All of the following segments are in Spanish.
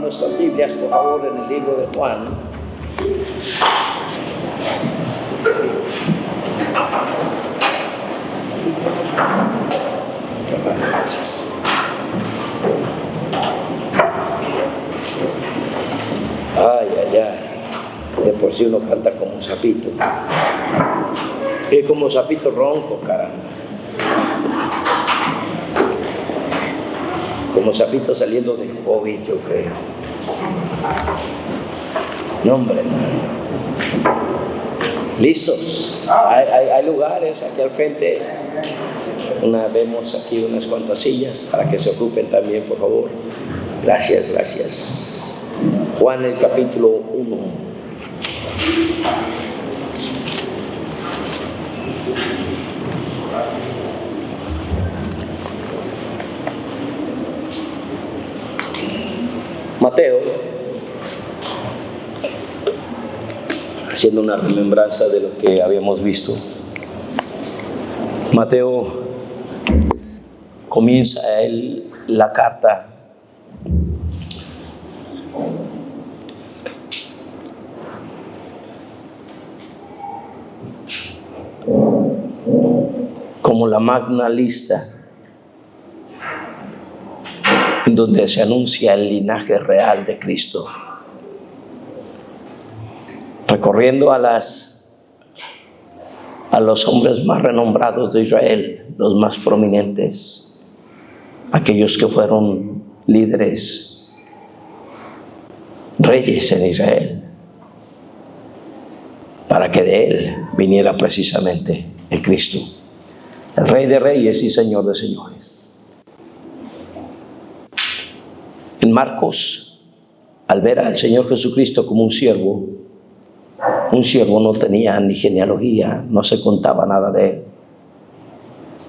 nuestras Biblias, por favor, en el libro de Juan. Ay, ay, ay. De por sí uno canta como un sapito. Y como sapito ronco, caramba. Como sapito saliendo del COVID, yo creo. No, hombre. ¿Listos? Hay lugares aquí al frente. Vemos aquí unas cuantas sillas para que se ocupen también, por favor. Gracias, gracias. Juan, el capítulo 1. Mateo, haciendo una remembranza de lo que habíamos visto. Mateo comienza la carta como la magna lista, en donde se anuncia el linaje real de Cristo, recorriendo a los hombres más renombrados de Israel, los más prominentes, aquellos que fueron líderes, reyes en Israel, para que de él viniera precisamente el Cristo, el Rey de Reyes y Señor de Señores. En Marcos, al ver al Señor Jesucristo como un siervo no tenía ni genealogía, no se contaba nada de él.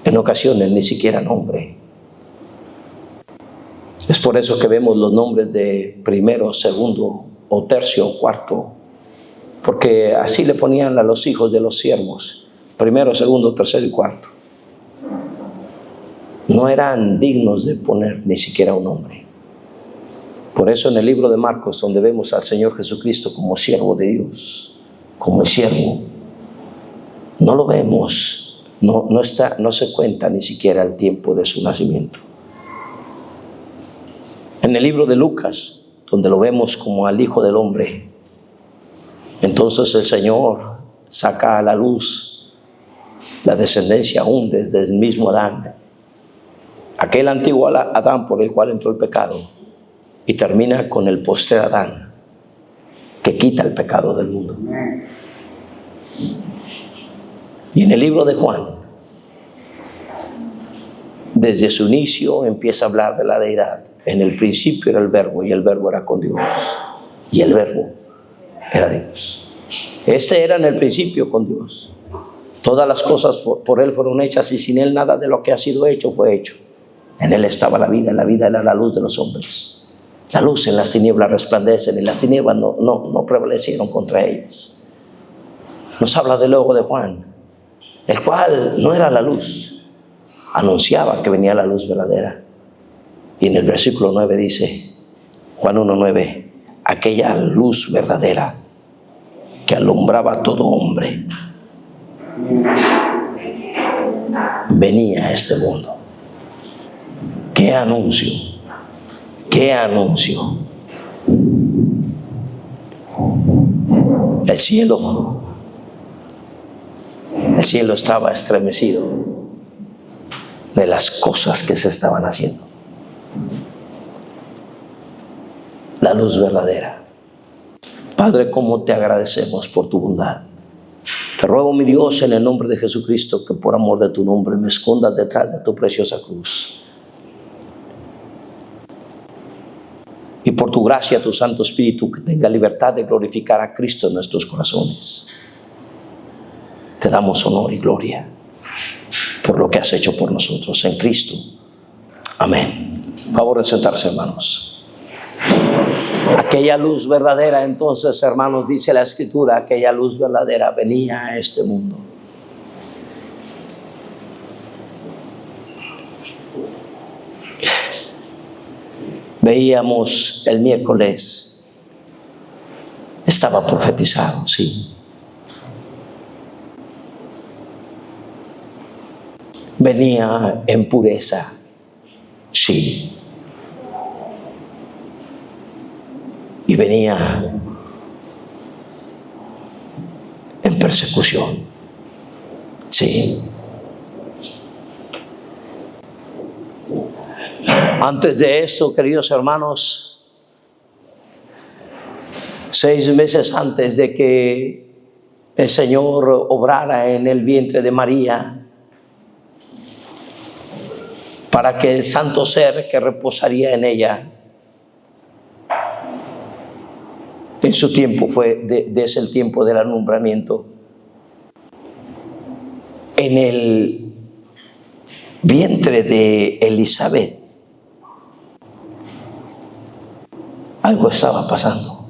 En ocasiones ni siquiera nombre. Es por eso que vemos los nombres de primero, segundo o tercio o cuarto, porque así le ponían a los hijos de los siervos: primero, segundo, tercero y cuarto. No eran dignos de poner ni siquiera un nombre. Por eso en el libro de Marcos, donde vemos al Señor Jesucristo como siervo de Dios, como el siervo, no lo vemos, no se cuenta ni siquiera el tiempo de su nacimiento. En el libro de Lucas, donde lo vemos como al Hijo del Hombre, entonces el Señor saca a la luz la descendencia aún desde el mismo Adán, aquel antiguo Adán por el cual entró el pecado, y termina con el postrer Adán, que quita el pecado del mundo. Y en el libro de Juan, desde su inicio empieza a hablar de la deidad. En el principio era el Verbo, y el Verbo era con Dios, y el Verbo era Dios. Este era en el principio con Dios. Todas las cosas por él fueron hechas, y sin él nada de lo que ha sido hecho fue hecho. En él estaba la vida era la luz de los hombres. La luz en las tinieblas resplandece, y las tinieblas no prevalecieron contra ellas. Nos habla de luego de Juan, el cual no era la luz, anunciaba que venía la luz verdadera. Y en el versículo 9 dice, Juan 1:9, aquella luz verdadera que alumbraba a todo hombre, venía a este mundo. ¡Qué anuncio! ¡Qué anuncio! El cielo estaba estremecido de las cosas que se estaban haciendo. La luz verdadera. Padre, cómo te agradecemos por tu bondad. Te ruego, mi Dios, en el nombre de Jesucristo, que por amor de tu nombre me escondas detrás de tu preciosa cruz. Y por tu gracia, tu Santo Espíritu, que tenga libertad de glorificar a Cristo en nuestros corazones. Te damos honor y gloria por lo que has hecho por nosotros en Cristo. Amén. Favor de sentarse, hermanos. Aquella luz verdadera, entonces, hermanos, dice la Escritura, aquella luz verdadera venía a este mundo. Veíamos el miércoles, estaba profetizado, sí. Venía en pureza, sí. Y venía en persecución, sí. Antes de esto, queridos hermanos, 6 meses antes de que el Señor obrara en el vientre de María, para que el santo ser que reposaría en ella, en su tiempo desde el tiempo del alumbramiento, en el vientre de Elizabeth, algo estaba pasando.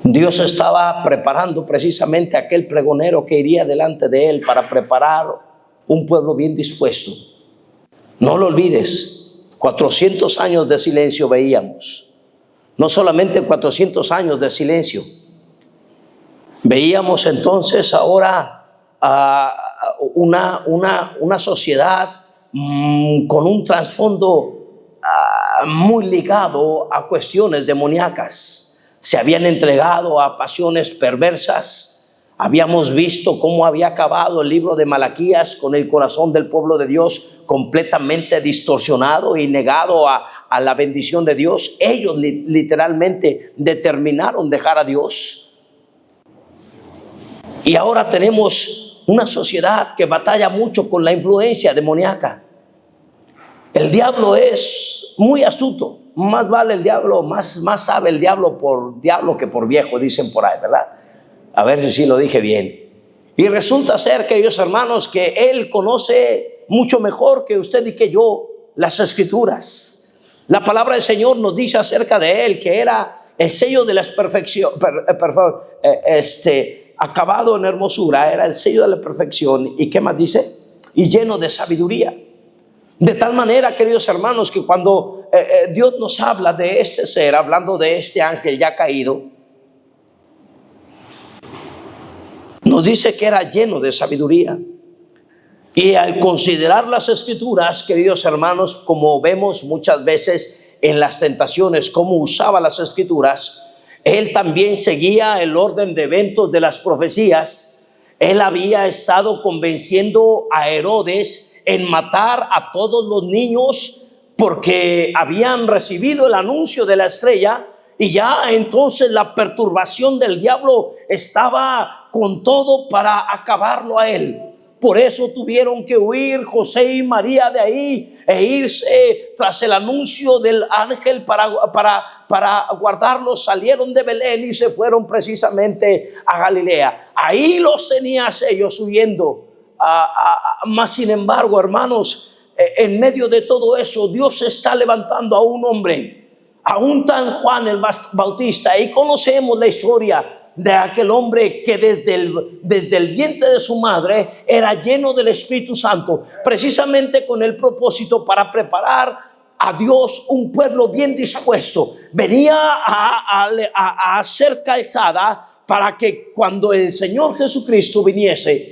Dios estaba preparando precisamente a aquel pregonero que iría delante de él para preparar un pueblo bien dispuesto. No lo olvides, 400 años de silencio veíamos. No solamente 400 años de silencio. Veíamos entonces ahora una sociedad con un trasfondo muy ligado a cuestiones demoníacas. Se habían entregado a pasiones perversas. Habíamos visto cómo había acabado el libro de Malaquías con el corazón del pueblo de Dios completamente distorsionado y negado a la bendición de Dios. Ellos literalmente determinaron dejar a Dios. Y ahora tenemos una sociedad que batalla mucho con la influencia demoníaca. El diablo es muy astuto. Más vale el diablo, más sabe el diablo por diablo que por viejo, dicen por ahí, ¿verdad? A ver si lo dije bien. Y resulta ser, queridos hermanos, que él conoce mucho mejor que usted y que yo las Escrituras. La palabra del Señor nos dice acerca de él que era el sello de la perfección, acabado en hermosura, era el sello de la perfección. ¿Y qué más dice? Y lleno de sabiduría. De tal manera, queridos hermanos, que cuando Dios nos habla de este ser, hablando de este ángel ya caído, nos dice que era lleno de sabiduría. Y al considerar las Escrituras, queridos hermanos, como vemos muchas veces en las tentaciones, cómo usaba las Escrituras, él también seguía el orden de eventos de las profecías. Él había estado convenciendo a Herodes en matar a todos los niños porque habían recibido el anuncio de la estrella, y ya entonces la perturbación del diablo estaba con todo para acabarlo a él. Por eso tuvieron que huir José y María de ahí e irse tras el anuncio del ángel para guardarlos. Salieron de Belén y se fueron precisamente a Galilea. Ahí los tenías ellos huyendo. Mas sin embargo, hermanos, en medio de todo eso, Dios está levantando a un hombre, a un tan Juan el Bautista, y conocemos la historia de aquel hombre que desde el vientre de su madre era lleno del Espíritu Santo, precisamente con el propósito para preparar a Dios un pueblo bien dispuesto. Venía a hacer calzada para que cuando el Señor Jesucristo viniese,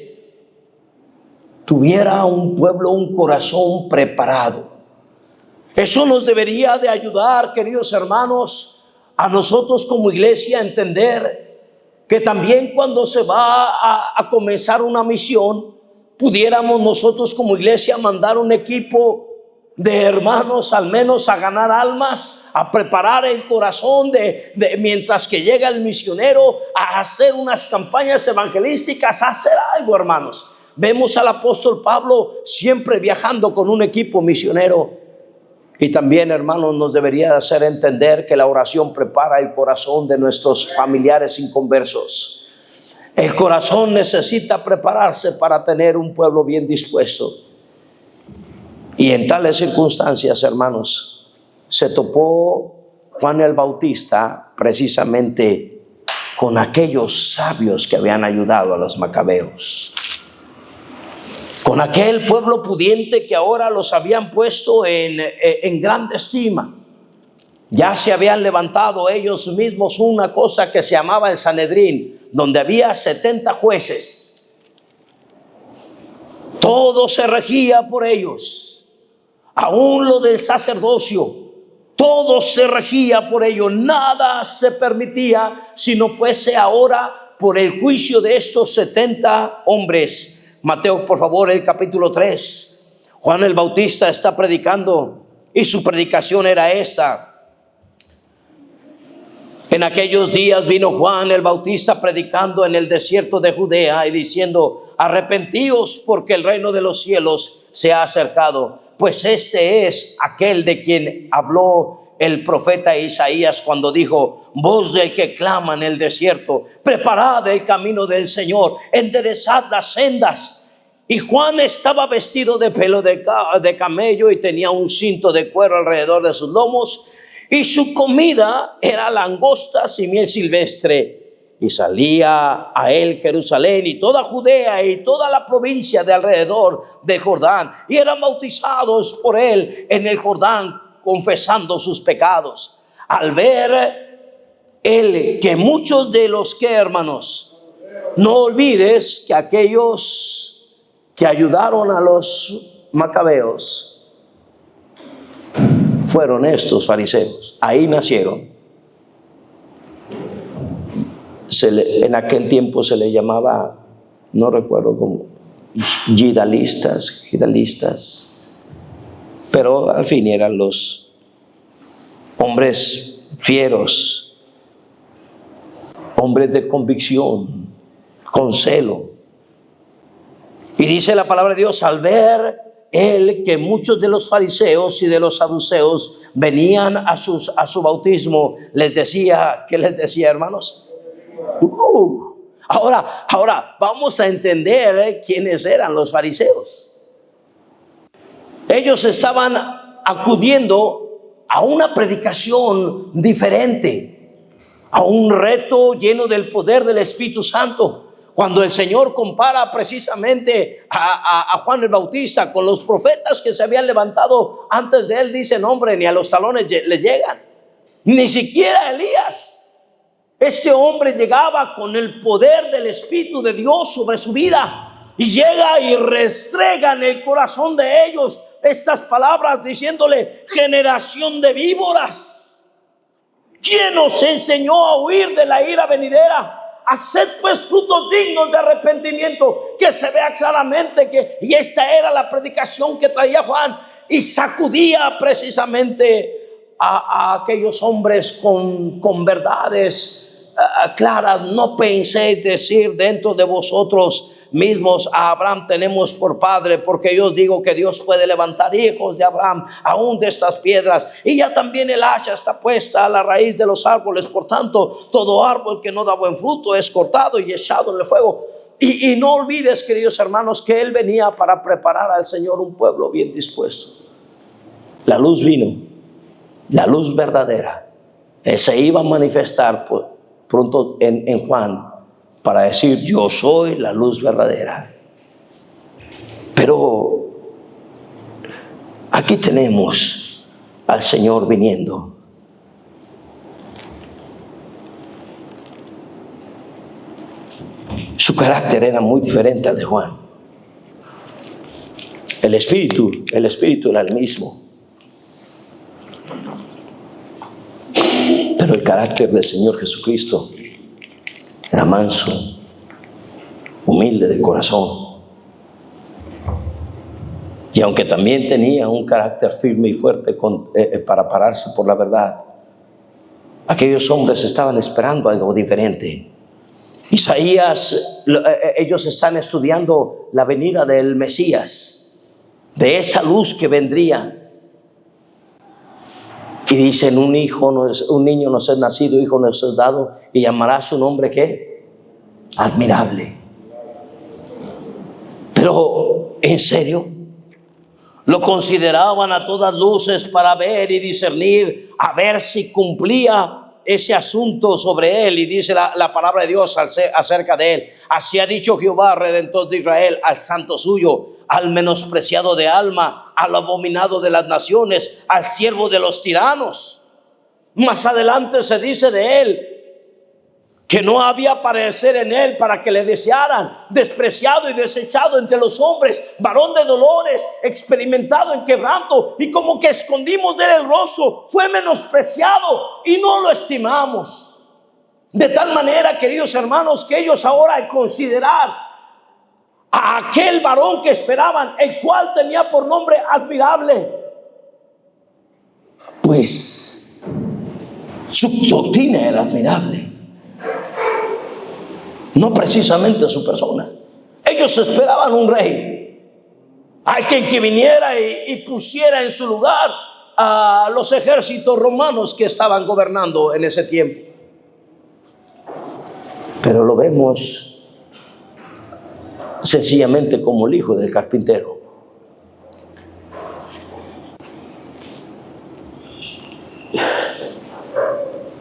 tuviera un pueblo, un corazón preparado. Eso nos debería de ayudar, queridos hermanos, a nosotros como iglesia a entender que también cuando se va a comenzar una misión, pudiéramos nosotros como iglesia mandar un equipo de hermanos al menos a ganar almas, a preparar el corazón mientras que llega el misionero, a hacer unas campañas evangelísticas, a hacer algo, hermanos. Vemos al apóstol Pablo siempre viajando con un equipo misionero. Y también, hermanos, nos debería hacer entender que la oración prepara el corazón de nuestros familiares inconversos. El corazón necesita prepararse para tener un pueblo bien dispuesto. Y en tales circunstancias, hermanos, se topó Juan el Bautista precisamente con aquellos sabios que habían ayudado a los macabeos, con aquel pueblo pudiente que ahora los habían puesto en grande estima. Ya se habían levantado ellos mismos una cosa que se llamaba el Sanedrín, donde había 70 jueces. Todo se regía por ellos, aún lo del sacerdocio, todo se regía por ellos. Nada se permitía si no fuese ahora por el juicio de estos 70 hombres. Mateo, por favor, el capítulo 3. Juan el Bautista está predicando y su predicación era esta. En aquellos días vino Juan el Bautista predicando en el desierto de Judea y diciendo: arrepentíos, porque el reino de los cielos se ha acercado. Pues este es aquel de quien habló el profeta Isaías cuando dijo: voz del que clama en el desierto, preparad el camino del Señor, enderezad las sendas. Y Juan estaba vestido de pelo de camello y tenía un cinto de cuero alrededor de sus lomos. Y su comida era langostas y miel silvestre. Y salía a él Jerusalén y toda Judea y toda la provincia de alrededor del Jordán. Y eran bautizados por él en el Jordán, confesando sus pecados. Al ver él que muchos de los que, hermanos, no olvides que aquellos que ayudaron a los macabeos fueron estos fariseos. Ahí nacieron. En aquel tiempo se le llamaba, no recuerdo cómo, gidalistas, pero al fin eran los hombres fieros, hombres de convicción, con celo. Y dice la palabra de Dios: al ver él que muchos de los fariseos y de los saduceos venían a su bautismo, les decía, ¿qué les decía, hermanos? Ahora vamos a entender quiénes eran los fariseos. Ellos estaban acudiendo a una predicación diferente, a un reto lleno del poder del Espíritu Santo. Cuando el Señor compara precisamente a Juan el Bautista con los profetas que se habían levantado antes de él, dicen: hombre, ni a los talones le llegan, ni siquiera Elías. Este hombre llegaba con el poder del Espíritu de Dios sobre su vida, y llega y restrega en el corazón de ellos estas palabras diciéndole: generación de víboras, ¿quién os enseñó a huir de la ira venidera? Haced pues frutos dignos de arrepentimiento. Que se vea claramente que, y esta era la predicación que traía Juan, y sacudía precisamente a aquellos hombres con verdades claras. No penséis decir dentro de vosotros mismos: a Abraham tenemos por padre, porque yo os digo que Dios puede levantar hijos de Abraham aún de estas piedras. Y ya también el hacha está puesta a la raíz de los árboles. Por tanto, todo árbol que no da buen fruto es cortado y echado en el fuego. Y no olvides, queridos hermanos, que él venía para preparar al Señor un pueblo bien dispuesto. La luz vino, la luz verdadera. Se iba a manifestar pronto en Juan, para decir: yo soy la luz verdadera. Pero aquí tenemos al Señor viniendo. Su carácter era muy diferente al de Juan. El espíritu era el mismo, pero el carácter del Señor Jesucristo era manso, humilde de corazón. Y aunque también tenía un carácter firme y fuerte para pararse por la verdad, aquellos hombres estaban esperando algo diferente. Isaías, ellos están estudiando la venida del Mesías, de esa luz que vendría. Y dicen: un niño nos es nacido, hijo nos es dado, y llamará su nombre, ¿qué? Admirable. Pero, ¿en serio? Lo consideraban a todas luces para ver y discernir, a ver si cumplía ese asunto sobre él. Y dice la palabra de Dios acerca de él: así ha dicho Jehová, Redentor de Israel, al santo suyo, al menospreciado de alma, al abominado de las naciones, al siervo de los tiranos. Más adelante se dice de él que no había parecer en él para que le desearan, despreciado y desechado entre los hombres, varón de dolores, experimentado en quebranto, y como que escondimos de él el rostro, fue menospreciado y no lo estimamos. De tal manera, queridos hermanos, que ellos ahora, al considerar a aquel varón que esperaban, el cual tenía por nombre admirable, pues su doctrina era admirable, no precisamente su persona. Ellos esperaban un rey, alguien que viniera y pusiera en su lugar a los ejércitos romanos que estaban gobernando en ese tiempo. Pero lo vemos sencillamente como el hijo del carpintero.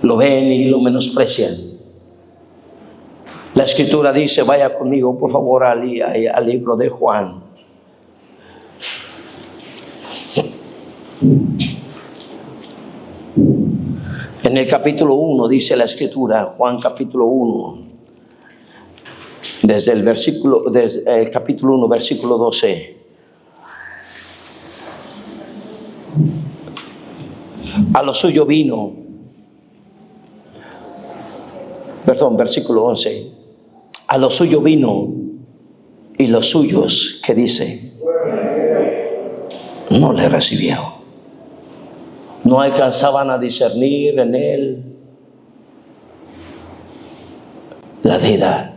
Lo ven y lo menosprecian. La escritura dice, vaya conmigo por favor al libro de Juan. En el capítulo 1 dice la escritura, Juan capítulo 1, desde el capítulo 1, versículo 12. A lo suyo vino, versículo 11. A lo suyo vino y los suyos, ¿qué dice? No le recibieron. No alcanzaban a discernir en él la deidad.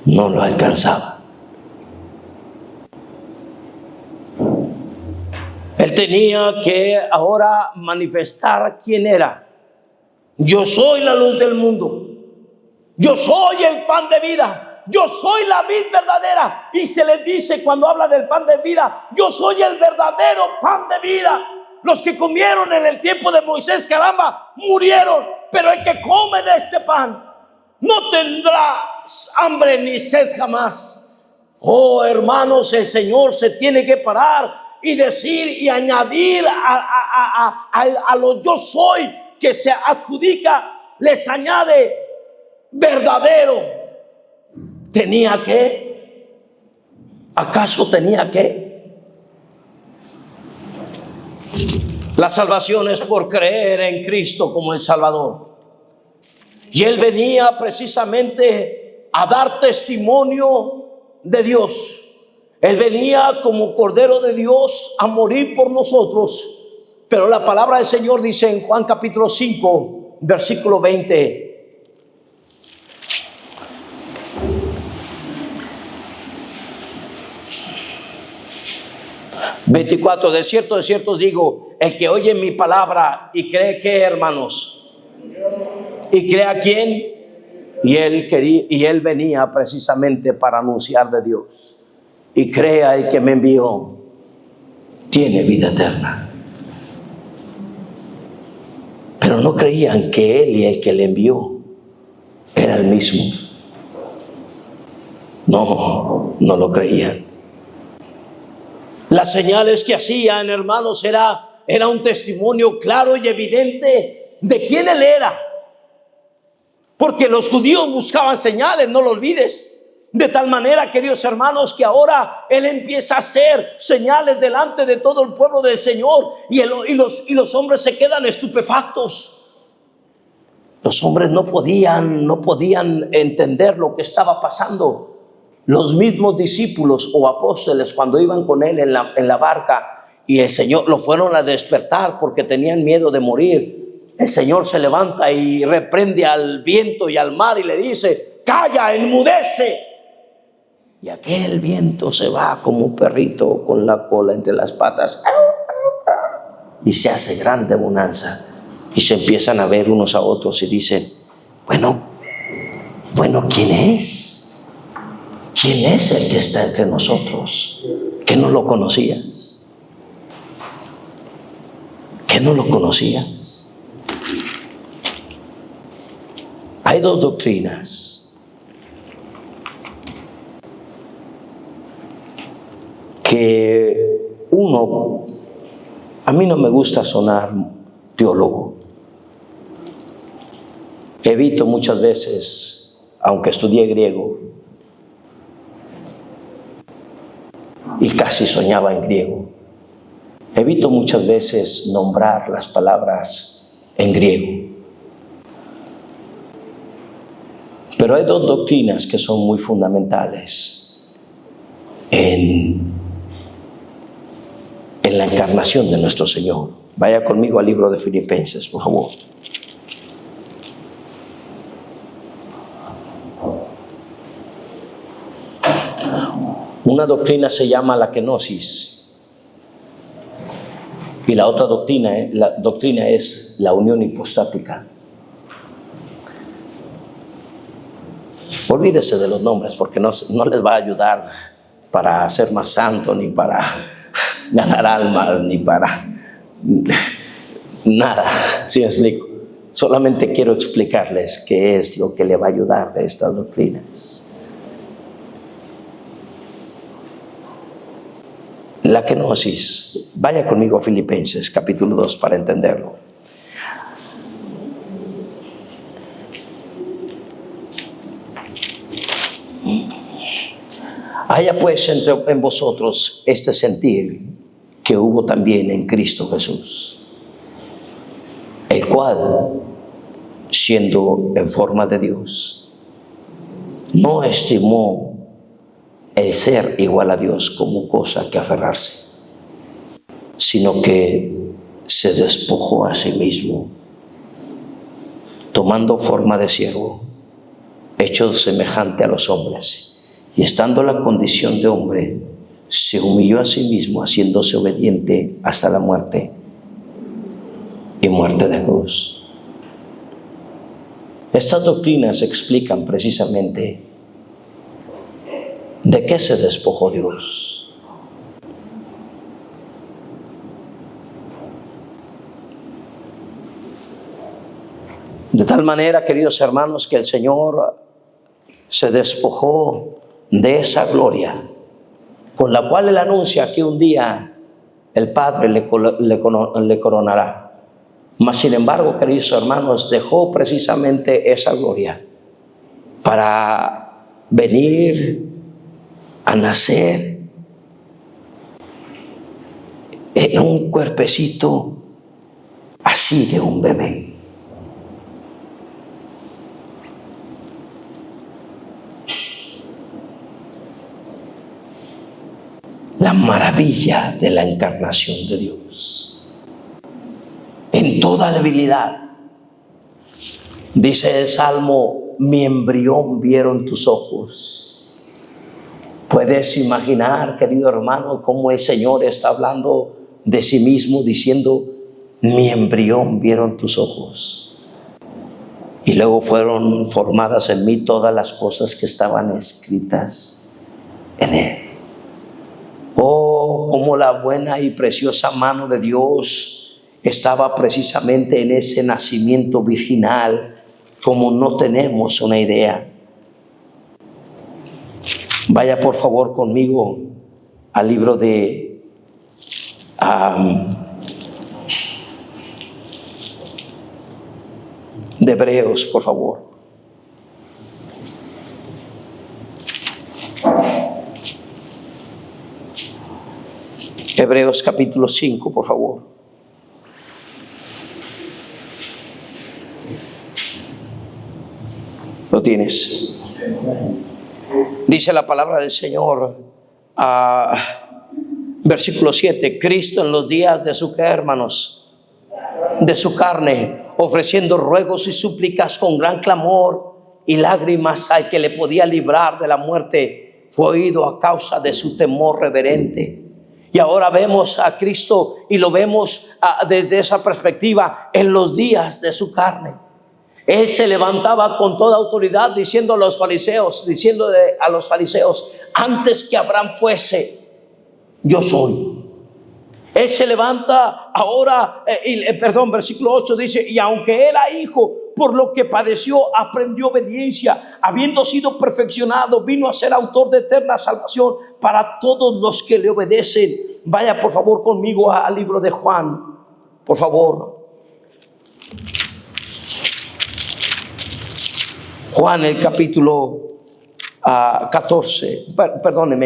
No lo alcanzaba. Él tenía que ahora manifestar quién era. Yo soy la luz del mundo. Yo soy el pan de vida. Yo soy la vid verdadera. Y se les dice cuando habla del pan de vida, yo soy el verdadero pan de vida. Los que comieron en el tiempo de Moisés, caramba, murieron. Pero el que come de este pan no tendrá hambre ni sed jamás. Oh, hermanos, el Señor se tiene que parar y decir y añadir a lo yo soy que se adjudica, les añade verdadero. ¿Tenía que? ¿Acaso tenía que? La salvación es por creer en Cristo como el Salvador. Y Él venía precisamente a dar testimonio de Dios. Él venía como Cordero de Dios a morir por nosotros. Pero la palabra del Señor dice en Juan capítulo 5, versículo 20. De cierto os digo, el que oye mi palabra y cree que, hermanos, y cree a quién, y él venía precisamente para anunciar de Dios, y crea el que me envió, tiene vida eterna. Pero no creían que él y el que le envió era el mismo. No lo creían. Las señales que hacían, hermanos, era un testimonio claro y evidente de quién él era. Porque los judíos buscaban señales, no lo olvides. De tal manera, queridos hermanos, que ahora él empieza a hacer señales delante de todo el pueblo del Señor, y los hombres se quedan estupefactos. Los hombres no podían entender lo que estaba pasando. Los mismos discípulos o apóstoles, cuando iban con él en la barca, y el Señor lo fueron a despertar porque tenían miedo de morir, el Señor se levanta y reprende al viento y al mar y le dice: calla, enmudece. Y aquel viento se va como un perrito con la cola entre las patas, y se hace grande bonanza, y se empiezan a ver unos a otros y dicen: bueno, ¿quién es? ¿Quién es el que está entre nosotros? ¿Que no lo conocías? ¿Que no lo conocías? Hay dos doctrinas que uno A mí no me gusta sonar teólogo. Evito muchas veces, aunque estudié griego, y casi soñaba en griego, evito muchas veces nombrar las palabras en griego. Pero hay dos doctrinas que son muy fundamentales en la encarnación de nuestro Señor. Vaya conmigo al libro de Filipenses, por favor. Una doctrina se llama la kenosis y la otra doctrina es la unión hipostática. Olvídese de los nombres porque no les va a ayudar para ser más santo, ni para ganar almas, ni para nada. ¿Sí me explico? Solamente quiero explicarles qué es lo que le va a ayudar de estas doctrinas. La kenosis. Vaya conmigo a Filipenses capítulo 2 para entenderlo. Haya pues en vosotros este sentir que hubo también en Cristo Jesús, el cual, siendo en forma de Dios, no estimó el ser igual a Dios como cosa que aferrarse, sino que se despojó a sí mismo, tomando forma de siervo, hecho semejante a los hombres, y estando en la condición de hombre, se humilló a sí mismo, haciéndose obediente hasta la muerte, y muerte de cruz. Estas doctrinas explican precisamente de qué se despojó Dios. De tal manera, queridos hermanos, que el Señor se despojó de esa gloria con la cual Él anuncia que un día el Padre le coronará. Mas sin embargo, queridos hermanos, dejó precisamente esa gloria para venir a nacer en un cuerpecito así de un bebé. La maravilla de la encarnación de Dios. En toda debilidad. Dice el Salmo, mi embrión vieron tus ojos. ¿Puedes imaginar, querido hermano, cómo el Señor está hablando de sí mismo, diciendo, mi embrión vieron tus ojos? Y luego fueron formadas en mí todas las cosas que estaban escritas en Él. Oh, cómo la buena y preciosa mano de Dios estaba precisamente en ese nacimiento virginal, como no tenemos una idea. Vaya por favor conmigo al libro de Hebreos, por favor. Hebreos capítulo 5, por favor. ¿Lo tienes? Dice la palabra del Señor, versículo 7, Cristo en los días de su, ¿qué, hermanos? De su carne, ofreciendo ruegos y súplicas con gran clamor y lágrimas al que le podía librar de la muerte, fue oído a causa de su temor reverente. Y ahora vemos a Cristo y lo vemos desde esa perspectiva en los días de su carne. Él se levantaba con toda autoridad diciendo a los fariseos, antes que Abraham fuese, yo soy. Él se levanta ahora, versículo 8 dice, y aunque era hijo, por lo que padeció, aprendió obediencia, habiendo sido perfeccionado, vino a ser autor de eterna salvación para todos los que le obedecen. Vaya por favor conmigo al libro de Juan, por favor. Juan, el capítulo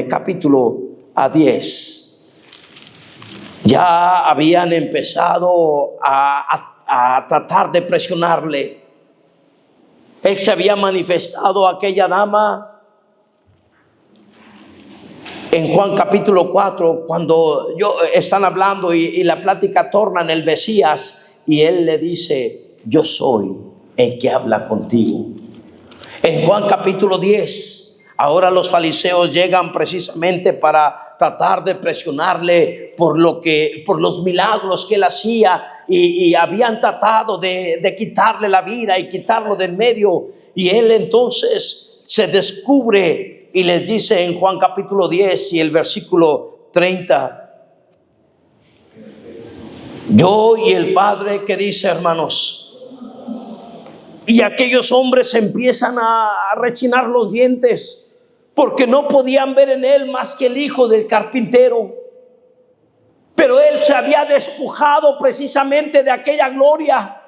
capítulo 10. Ya habían empezado a tratar de presionarle. Él se había manifestado a aquella dama en Juan capítulo 4, cuando están hablando y la plática torna en el Mesías, y él le dice: yo soy el que habla contigo. En Juan capítulo 10, ahora los fariseos llegan precisamente para tratar de presionarle por los milagros que él hacía, y habían tratado de quitarle la vida y quitarlo del medio. Y él entonces se descubre y les dice en Juan capítulo 10 y el versículo 30: yo y el Padre, ¿qué dice, hermanos? Y aquellos hombres empiezan a rechinar los dientes, porque no podían ver en él más que el hijo del carpintero. Pero él se había despojado precisamente de aquella gloria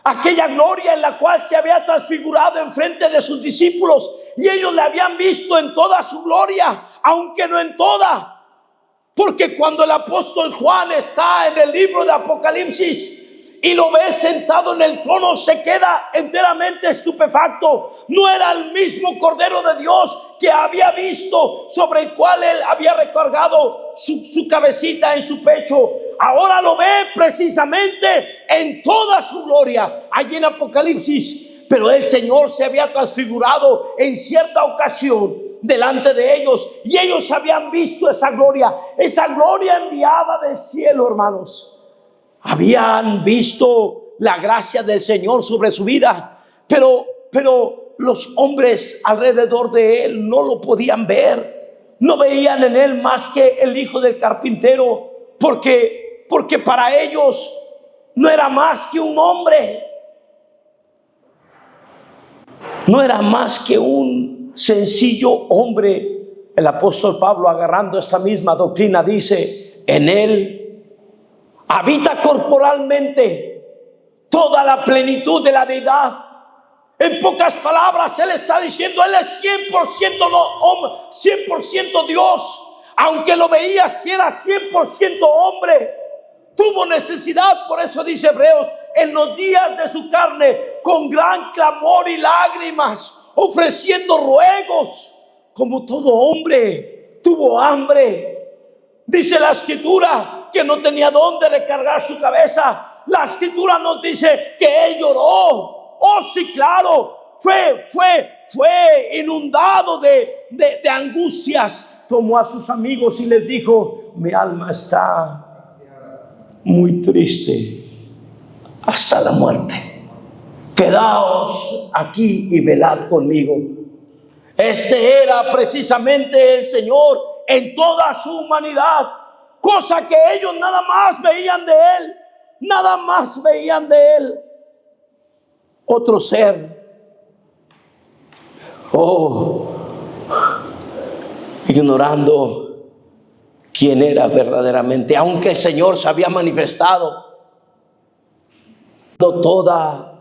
en la cual se había transfigurado en frente de sus discípulos, y ellos le habían visto en toda su gloria, aunque no en toda. Porque cuando el apóstol Juan está en el libro de Apocalipsis y lo ve sentado en el trono, se queda enteramente estupefacto. No era el mismo Cordero de Dios que había visto, sobre el cual él había recargado su cabecita en su pecho. Ahora lo ve precisamente en toda su gloria, allí en Apocalipsis. Pero el Señor se había transfigurado en cierta ocasión delante de ellos, y ellos habían visto esa gloria enviada del cielo, hermanos. Habían visto la gracia del Señor sobre su vida, pero los hombres alrededor de él no lo podían ver. No veían en él más que el hijo del carpintero, porque para ellos no era más que un hombre. No era más que un sencillo hombre. El apóstol Pablo, agarrando esta misma doctrina, dice: en él habita corporalmente toda la plenitud de la deidad. En pocas palabras, él está diciendo: él es 100% Dios. Aunque lo veía si era 100% hombre, tuvo necesidad. Por eso dice Hebreos: en los días de su carne, con gran clamor y lágrimas, ofreciendo ruegos, como todo hombre, tuvo hambre. Dice la Escritura que no tenía dónde recargar su cabeza. La Escritura nos dice que él lloró. Oh, sí, claro, fue inundado de angustias. Tomó a sus amigos y les dijo: mi alma está muy triste hasta la muerte. Quedaos aquí y velad conmigo. Ese era precisamente el Señor en toda su humanidad, cosa que ellos nada más veían de él. Nada más veían de él. Otro ser, ignorando quién era verdaderamente, aunque el Señor se había manifestado, toda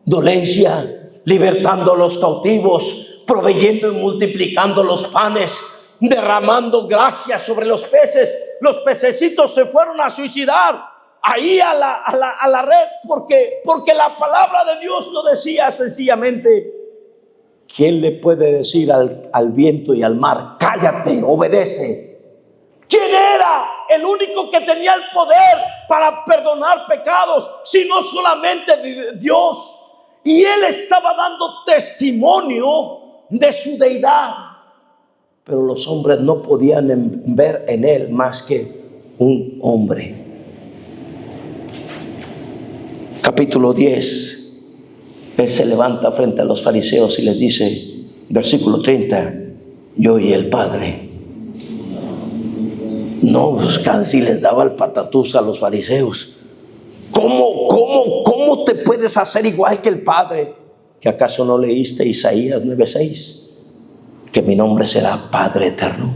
dolencia, libertando a los cautivos, proveyendo y multiplicando los panes, derramando gracia sobre los peces. Los pececitos se fueron a suicidar ahí a la red, porque la palabra de Dios no decía sencillamente: ¿quién le puede decir al viento y al mar: cállate, obedece? ¿Quién era el único que tenía el poder para perdonar pecados, sino solamente Dios? Y él estaba dando testimonio de su deidad, pero los hombres no podían ver en él más que un hombre. Capítulo 10, él se levanta frente a los fariseos y les dice, versículo 30: yo y el Padre. No, casi les daba el patatús a los fariseos. ¿Cómo te puedes hacer igual que el Padre? ¿Que acaso no leíste Isaías 9:6? Que mi nombre será Padre eterno.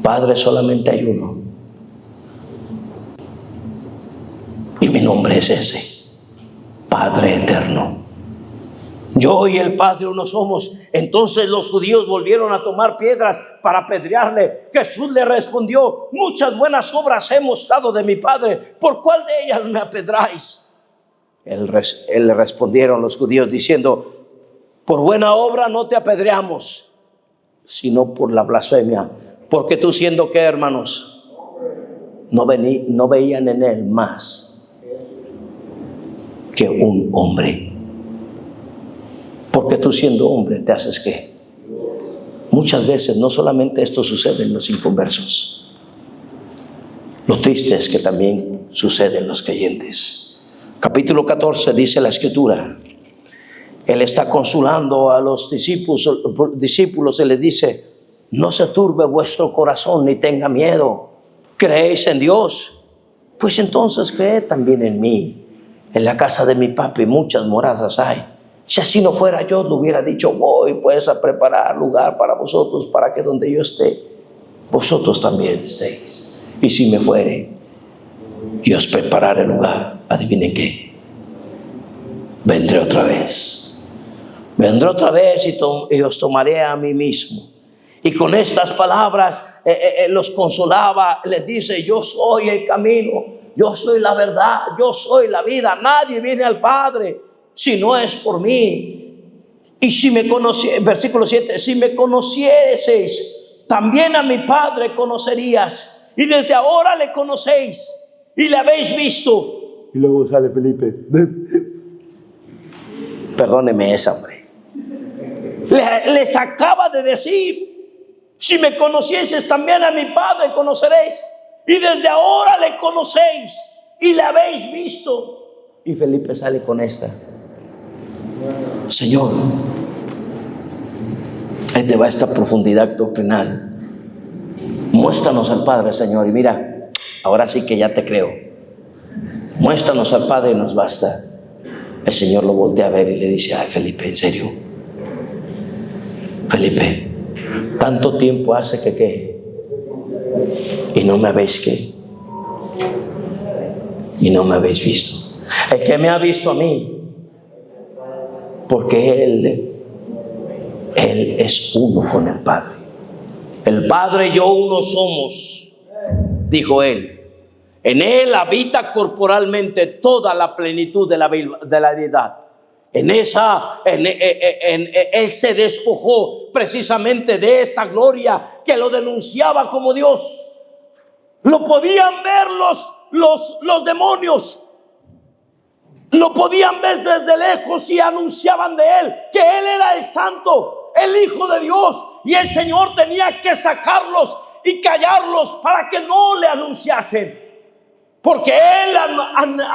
Padre solamente hay uno, nombre es ese? Padre eterno. Yo y el Padre uno somos. Entonces los judíos volvieron a tomar piedras para apedrearle. Jesús le respondió: muchas buenas obras he mostrado de mi Padre, ¿por cuál de ellas me apedráis? Él le respondieron los judíos diciendo: por buena obra no te apedreamos, sino por la blasfemia. Porque tú, siendo que, hermanos, no veían en él más que un hombre. Porque tú, siendo hombre, te haces ¿qué? Muchas veces no solamente esto sucede en los inconversos. Lo triste es que también sucede en los creyentes. Capítulo 14 dice la Escritura. Él está consolando a los discípulos y les dice: no se turbe vuestro corazón ni tenga miedo. ¿Creéis en Dios? Pues entonces creed también en mí. En la casa de mi papi muchas moradas hay. Si así no fuera, yo le hubiera dicho: voy pues a preparar lugar para vosotros, para que donde yo esté, vosotros también estéis. Y si me fuere y os prepararé lugar, adivinen qué, vendré otra vez. Vendré otra vez y os tomaré a mí mismo. Y con estas palabras los consolaba. Les dice: yo soy el camino, yo soy la verdad, yo soy la vida. Nadie viene al Padre si no es por mí. Y si me conocieseis, versículo 7, si me conocieseis, también a mi Padre conocerías. Y desde ahora le conocéis y le habéis visto. Y luego sale Felipe. Perdóneme esa, hombre. Les acaba de decir: si me conocieses, también a mi Padre conoceréis. Y desde ahora le conocéis y le habéis visto. Y Felipe sale con esta: Señor, ahí te va esta profundidad doctrinal. Muéstranos al Padre, Señor. Y mira, ahora sí que ya te creo. Muéstranos al Padre y nos basta. El Señor lo voltea a ver y le dice: ay, Felipe, ¿en serio? Felipe, tanto tiempo hace que ¿qué? Y no me habéis ¿qué? Y no me habéis visto. El que me ha visto a mí, porque Él es uno con el Padre. El Padre y yo uno somos, dijo Él. En Él habita corporalmente toda la plenitud de la deidad. Él se despojó precisamente de esa gloria que lo denunciaba como Dios. Lo podían ver los demonios. Lo podían ver desde lejos y anunciaban de Él que Él era el Santo, el Hijo de Dios. Y el Señor tenía que sacarlos y callarlos para que no le anunciasen. Porque Él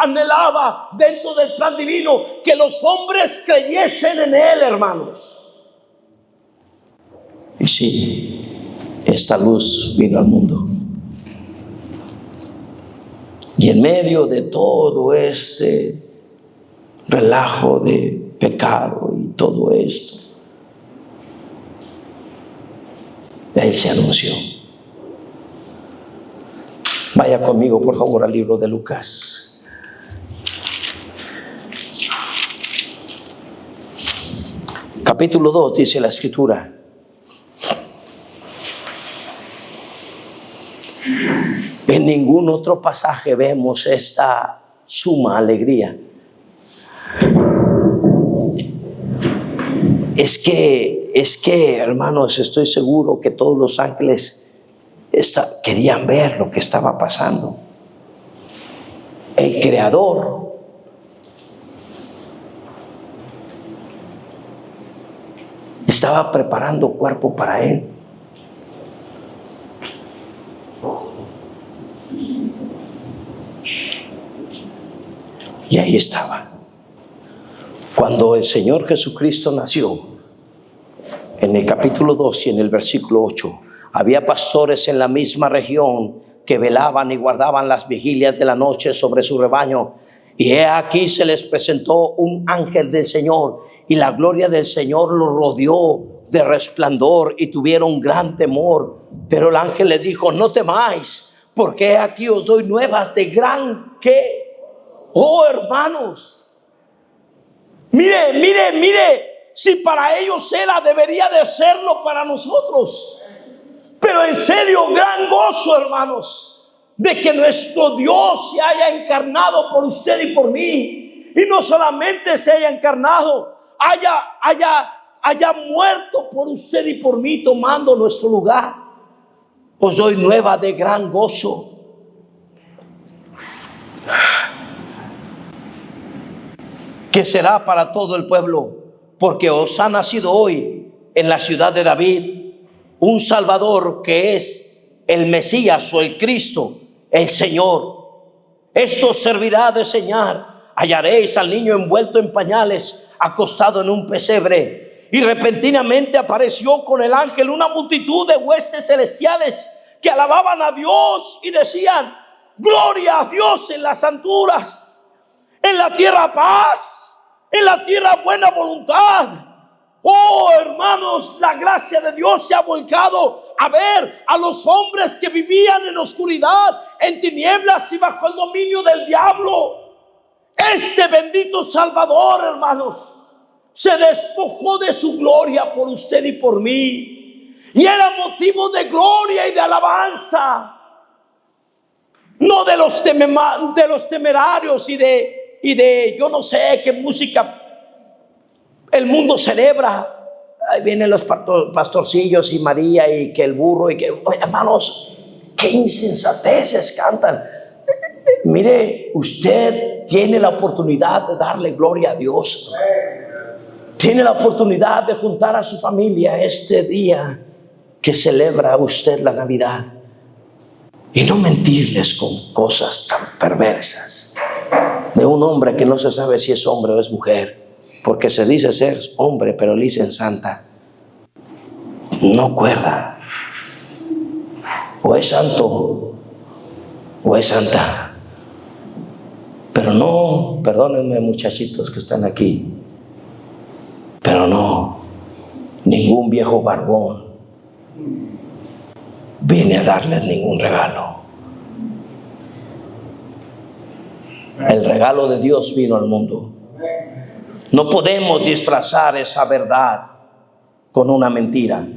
anhelaba dentro del plan divino que los hombres creyesen en Él, hermanos. Y sí, esta luz vino al mundo. Y en medio de todo este relajo de pecado y todo esto, Él se anunció. Vaya conmigo, por favor, al libro de Lucas. Capítulo 2 dice la Escritura: en ningún otro pasaje vemos esta suma alegría. Es que, hermanos, estoy seguro que todos los ángeles querían ver lo que estaba pasando. El Creador estaba preparando cuerpo para Él. Y ahí estaba. Cuando el Señor Jesucristo nació, en el capítulo 2 y en el versículo 8, había pastores en la misma región que velaban y guardaban las vigilias de la noche sobre su rebaño. Y he aquí se les presentó un ángel del Señor, y la gloria del Señor los rodeó de resplandor, y tuvieron gran temor. Pero el ángel les dijo: no temáis, porque aquí os doy nuevas de gran ¿qué? Oh, hermanos, mire, si para ellos era, debería de serlo para nosotros. Pero en serio, gran gozo, hermanos, de que nuestro Dios se haya encarnado por usted y por mí. Y no solamente se haya encarnado, haya muerto por usted y por mí, tomando nuestro lugar. Os doy nueva de gran gozo. Que será para todo el pueblo, porque os ha nacido hoy en la ciudad de David un Salvador, que es el Mesías o el Cristo, el Señor. Esto servirá de señal: hallaréis al niño envuelto en pañales, acostado en un pesebre. Y repentinamente apareció con el ángel una multitud de huestes celestiales que alababan a Dios y decían: gloria a Dios en las alturas, en la tierra paz, en la tierra buena voluntad. Oh, hermanos, la gracia de Dios se ha volcado a ver a los hombres que vivían en oscuridad, en tinieblas y bajo el dominio del diablo. Este bendito Salvador, hermanos, se despojó de su gloria por usted y por mí, y era motivo de gloria y de alabanza, no de los temerarios y de yo no sé qué música el mundo celebra. Ahí vienen los pastorcillos y María y que el burro y que, oye, hermanos, qué insensateces cantan. Mire, usted tiene la oportunidad de darle gloria a Dios. Tiene la oportunidad de juntar a su familia este día que celebra usted la Navidad, y no mentirles con cosas tan perversas de un hombre que no se sabe si es hombre o es mujer, porque se dice ser hombre pero le dicen santa. No cuerda, o es santo o es santa. Pero no, perdónenme muchachitos que están aquí, pero no, ningún viejo barbón viene a darles ningún regalo. El regalo de Dios vino al mundo. No podemos disfrazar esa verdad con una mentira.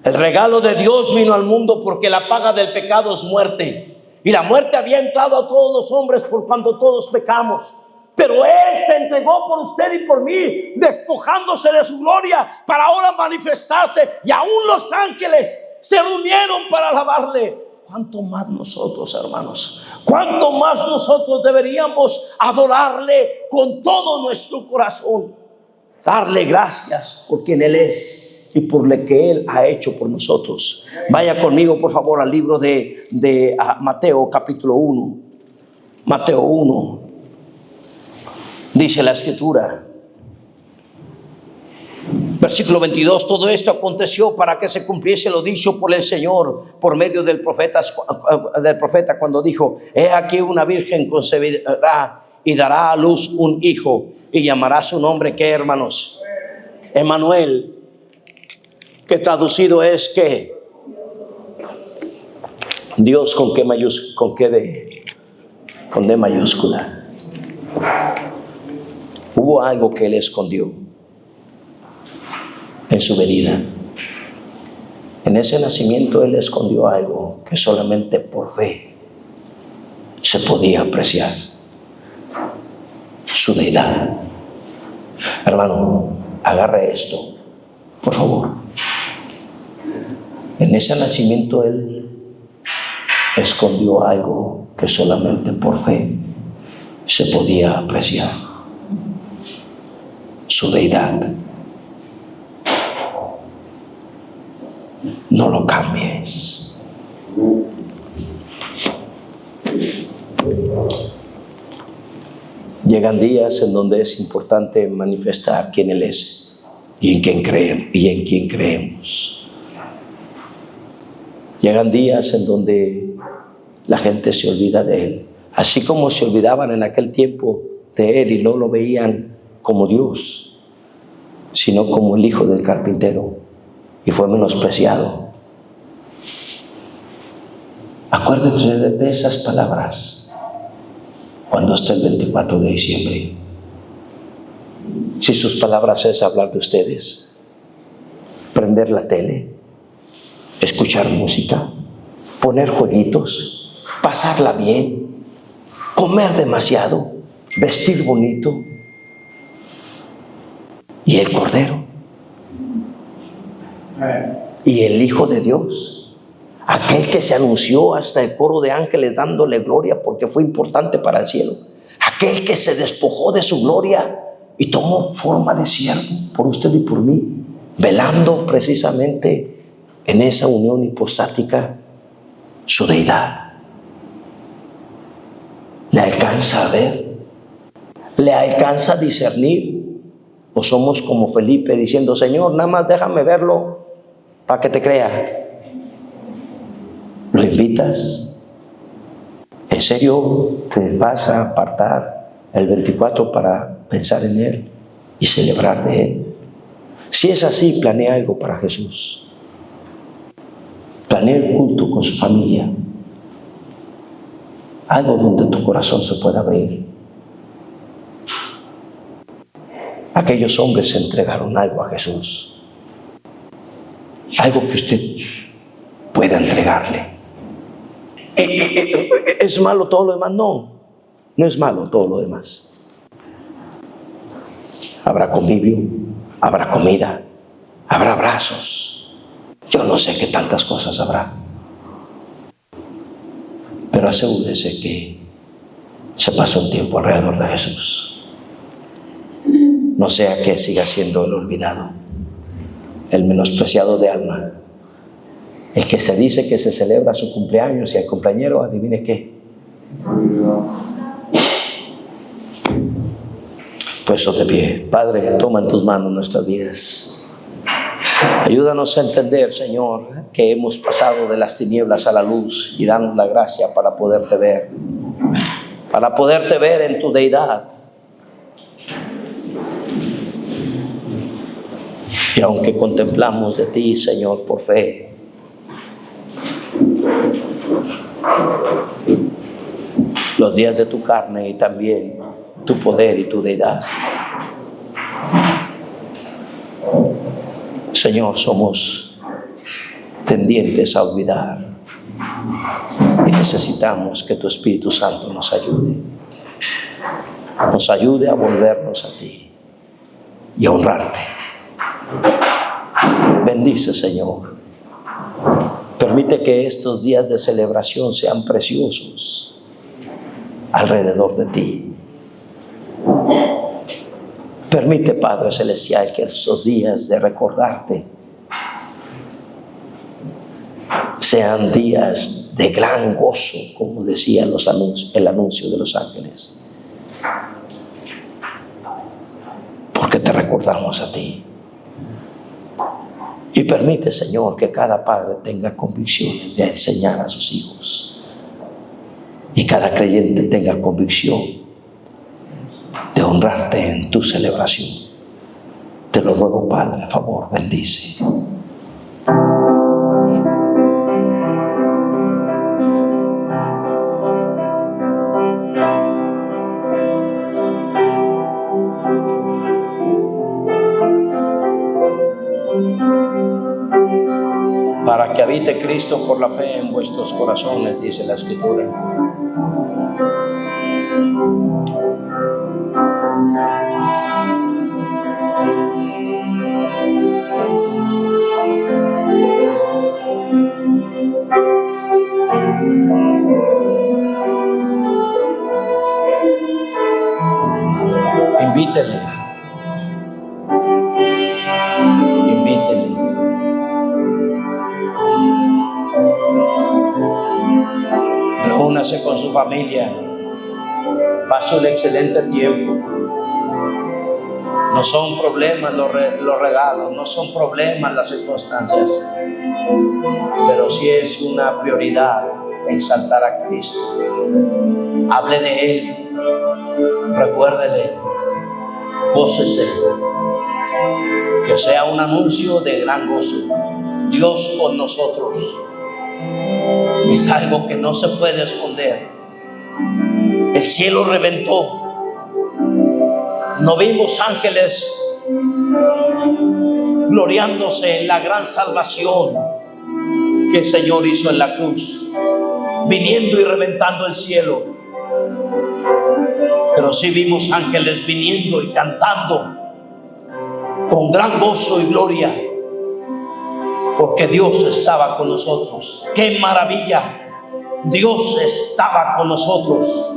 El regalo de Dios vino al mundo porque la paga del pecado es muerte, y la muerte había entrado a todos los hombres por cuando todos pecamos. Pero Él se entregó por usted y por mí, despojándose de su gloria para ahora manifestarse, y aún los ángeles se reunieron para alabarle. ¿Cuánto más nosotros, hermanos? ¿Cuánto más nosotros deberíamos adorarle con todo nuestro corazón? Darle gracias por quien Él es y por lo que Él ha hecho por nosotros. Vaya conmigo, por favor, al libro de Mateo, capítulo 1. Mateo 1. Dice la Escritura, versículo 22: todo esto aconteció para que se cumpliese lo dicho por el Señor por medio del profeta cuando dijo: he aquí una virgen concebirá y dará a luz un hijo, y llamará su nombre, ¿qué, hermanos? Emmanuel, que traducido es ¿qué? Dios con D mayúscula. Hubo algo que Él escondió en su venida. En ese nacimiento Él escondió algo que solamente por fe se podía apreciar: su deidad. Hermano, agarre esto, por favor. En ese nacimiento Él escondió algo que solamente por fe se podía apreciar: su deidad. No lo cambies. Llegan días en donde es importante manifestar quién Él es y en quién creemos. Llegan días en donde la gente se olvida de Él, así como se olvidaban en aquel tiempo de Él y no lo veían como Dios, sino como el hijo del carpintero, y fue menospreciado. Acuérdense de esas palabras. cuando esté el 24 de diciembre. Si sus palabras es hablar de ustedes, prender la tele, escuchar música, poner jueguitos, pasarla bien, comer demasiado, vestir bonito, y el Cordero y el Hijo de Dios, aquel que se anunció hasta el coro de ángeles dándole gloria porque fue importante para el cielo, aquel que se despojó de su gloria y tomó forma de siervo por usted y por mí, velando precisamente en esa unión hipostática su deidad. ¿Le alcanza a ver? ¿Le alcanza a discernir? ¿O somos como Felipe diciendo, Señor, nada más déjame verlo para que te crea? ¿Lo invitas? ¿En serio te vas a apartar el 24 para pensar en Él y celebrar de Él? Si es así, planea algo para Jesús. Planea el culto con su familia. Algo donde tu corazón se pueda abrir. Aquellos hombres entregaron algo a Jesús. Algo que usted pueda entregarle. ¿Es malo todo lo demás? No, no es malo todo lo demás. Habrá convivio, habrá comida, habrá abrazos. Yo no sé qué tantas cosas habrá. Pero asegúrese que se pasó un tiempo alrededor de Jesús. No sea que siga siendo el olvidado, el menospreciado de alma, el que se dice que se celebra su cumpleaños y el cumpleañero, adivine qué. Puesto de pie. Padre, toma en tus manos nuestras vidas. Ayúdanos a entender, Señor, que hemos pasado de las tinieblas a la luz y danos la gracia para poderte ver en tu deidad. Y aunque contemplamos de ti, Señor, por fe, los días de tu carne y también tu poder y tu deidad, Señor, somos tendientes a olvidar y necesitamos que tu Espíritu Santo nos ayude a volvernos a ti y a honrarte. Bendice, Señor. Permite que estos días de celebración sean preciosos alrededor de ti. Permite, Padre Celestial, que estos días de recordarte sean días de gran gozo, como decía el anuncio de los ángeles. Porque te recordamos a ti. Y permite, Señor, que cada padre tenga convicciones de enseñar a sus hijos. Y cada creyente tenga convicción de honrarte en tu celebración. Te lo ruego, Padre, a favor, bendice. Para que habite Cristo por la fe en vuestros corazones, dice la Escritura. Invítele. Reúnase con su familia. Pase un excelente tiempo. No son problemas los regalos, no son problemas las circunstancias, pero sí es una prioridad exaltar a Cristo. Hable de Él, recuérdele, gócese, que sea un anuncio de gran gozo. Dios con nosotros es algo que no se puede esconder. El cielo reventó. No vimos ángeles gloriándose en la gran salvación que el Señor hizo en la cruz, viniendo y reventando el cielo. Pero sí vimos ángeles viniendo y cantando con gran gozo y gloria, porque Dios estaba con nosotros. ¡Qué maravilla! Dios estaba con nosotros.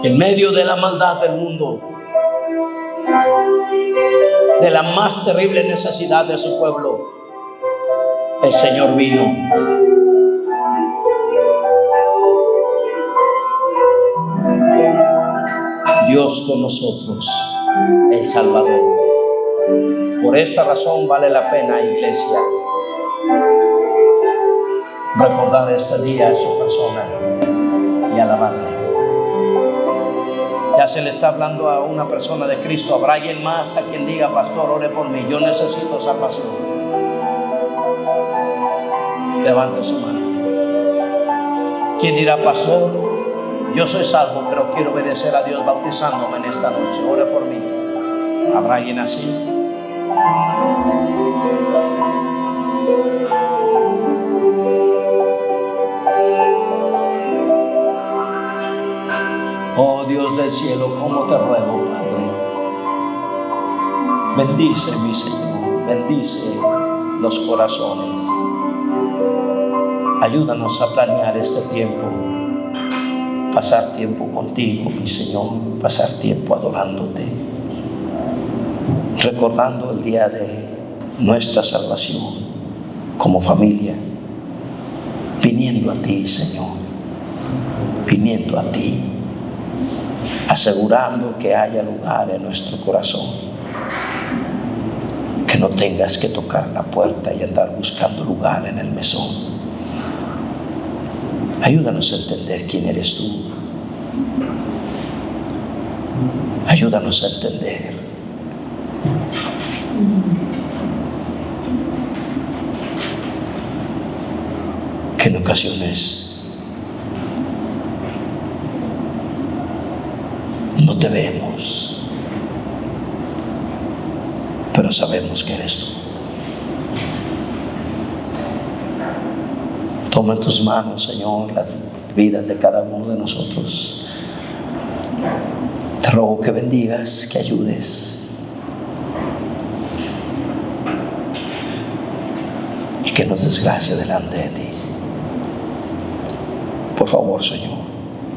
En medio de la maldad del mundo, de la más terrible necesidad de su pueblo, el Señor vino. Dios con nosotros, el Salvador. Por esta razón vale la pena, iglesia, recordar este día a su persona y alabarle. Ya se le está hablando a una persona de Cristo. Habrá alguien más a quien diga: pastor, ore por mí, yo necesito salvación. Levante su mano. ¿Quién dirá: pastor, yo soy salvo, pero quiero obedecer a Dios bautizándome en esta noche? Ore por mí. ¿Habrá alguien así? Oh Dios del cielo, cómo te ruego, Padre, bendice, mi Señor, bendice los corazones. Ayúdanos a planear este tiempo, pasar tiempo contigo, mi Señor, pasar tiempo adorándote, recordando el día de nuestra salvación como familia, viniendo a ti, Señor, viniendo a ti, asegurando que haya lugar en nuestro corazón, que no tengas que tocar la puerta y andar buscando lugar en el mesón. Ayúdanos a entender quién eres tú. Ayúdanos a entender que en ocasiones no te vemos, pero sabemos que eres tú. Toma en tus manos, Señor, las vidas de cada uno de nosotros. Te ruego que bendigas, que ayudes y que nos des gracia delante de ti. Por favor, Señor,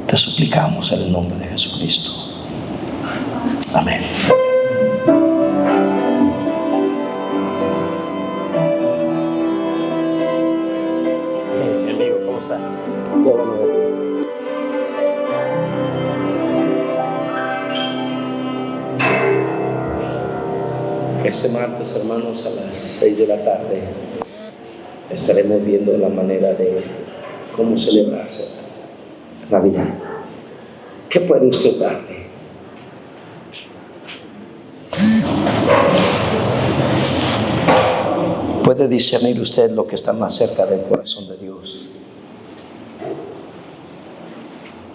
te suplicamos en el nombre de Jesucristo. Amén. Mi amigo, ¿cómo estás? Qué bueno verte. Este martes, hermanos, a las 6 de la tarde estaremos viendo la manera de cómo celebrarse Navidad. ¿Qué puede usted darle? ¿Puede discernir usted lo que está más cerca del corazón de Dios?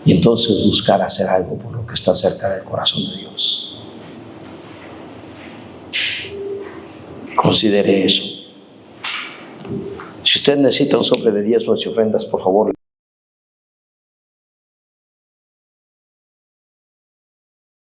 Y entonces buscar hacer algo por lo que está cerca del corazón de Dios. Considere eso. Si usted necesita un sobre de diezmos y ofrendas, por favor.